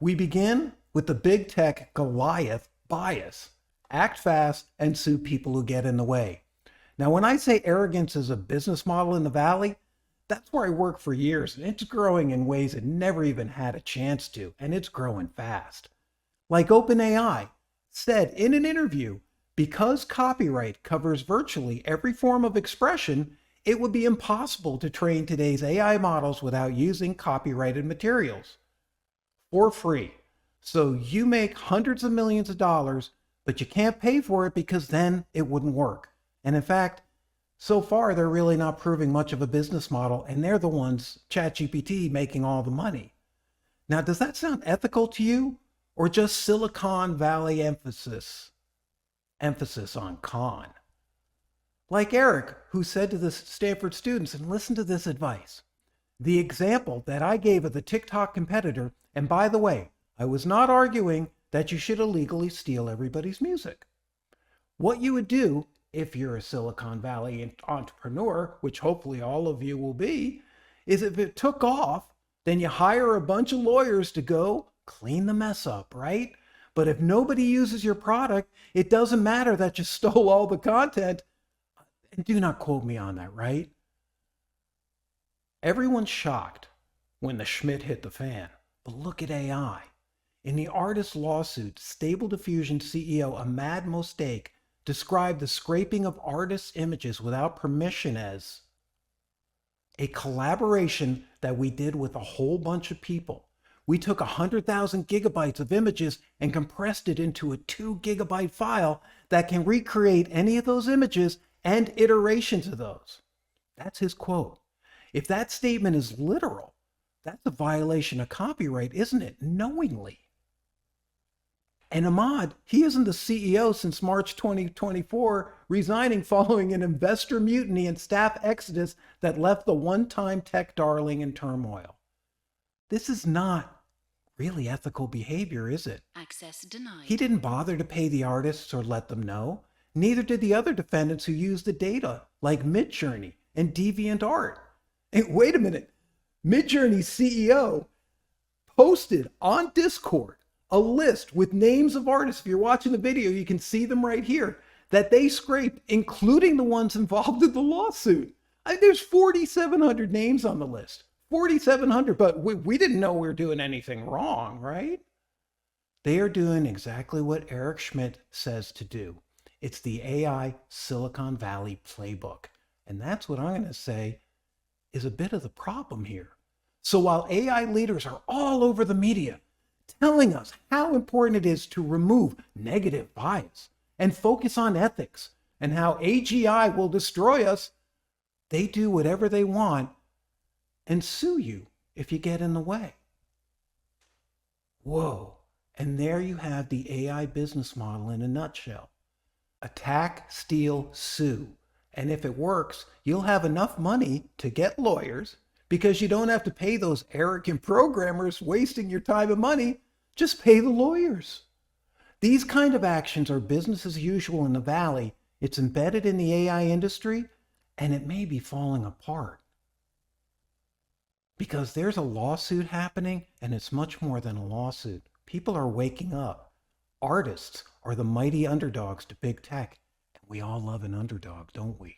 We begin with the big tech Goliath bias. Act fast and sue people who get in the way. Now, when I say arrogance is a business model in the Valley, that's where I worked for years, and it's growing in ways it never even had a chance to, and it's growing fast. Like OpenAI said in an interview, because copyright covers virtually every form of expression, it would be impossible to train today's AI models without using copyrighted materials for free. So you make hundreds of millions of dollars, but you can't pay for it because then it wouldn't work. And in fact, so far, they're really not proving much of a business model, and they're the ones, ChatGPT, making all the money. Now, does that sound ethical to you, or just Silicon Valley emphasis on con? Like Eric, who said to the Stanford students, and listen to this advice, the example that I gave of the TikTok competitor, and by the way, I was not arguing that you should illegally steal everybody's music. What you would do if you're a Silicon Valley entrepreneur, which hopefully all of you will be, is if it took off, then you hire a bunch of lawyers to go clean the mess up, right? But if nobody uses your product, it doesn't matter that you stole all the content. And do not quote me on that, right? Everyone's shocked when the Schmidt hit the fan, but look at AI. In the artist lawsuit, Stable Diffusion CEO Ahmad Mostake described the scraping of artists' images without permission as a collaboration that we did with a whole bunch of people. We took 100,000 gigabytes of images and compressed it into a 2 gigabyte file that can recreate any of those images and iterations of those. That's his quote. If that statement is literal, that's a violation of copyright, isn't it? Knowingly. And Ahmad, he isn't the CEO since March 2024, resigning following an investor mutiny and staff exodus that left the one-time tech darling in turmoil. This is not really ethical behavior, is it? Access denied. He didn't bother to pay the artists or let them know. Neither did the other defendants who used the data, like Midjourney and DeviantArt. And wait a minute, Midjourney's CEO posted on Discord a list with names of artists. If you're watching the video, you can see them right here, that they scraped, including the ones involved in the lawsuit. There's 4,700 names on the list. 4,700, but we didn't know we were doing anything wrong, right? They are doing exactly what Eric Schmidt says to do. It's the AI Silicon Valley playbook. And that's what I'm going to say is a bit of the problem here. So while AI leaders are all over the media telling us how important it is to remove negative bias and focus on ethics and how AGI will destroy us, they do whatever they want and sue you if you get in the way. Whoa. And there you have the AI business model in a nutshell. Attack, steal, sue. And if it works, you'll have enough money to get lawyers because you don't have to pay those arrogant programmers wasting your time and money. Just pay the lawyers. These kind of actions are business as usual in the Valley. It's embedded in the AI industry, and it may be falling apart. Because there's a lawsuit happening, and it's much more than a lawsuit. People are waking up. Artists are the mighty underdogs to big tech, and we all love an underdog, don't we?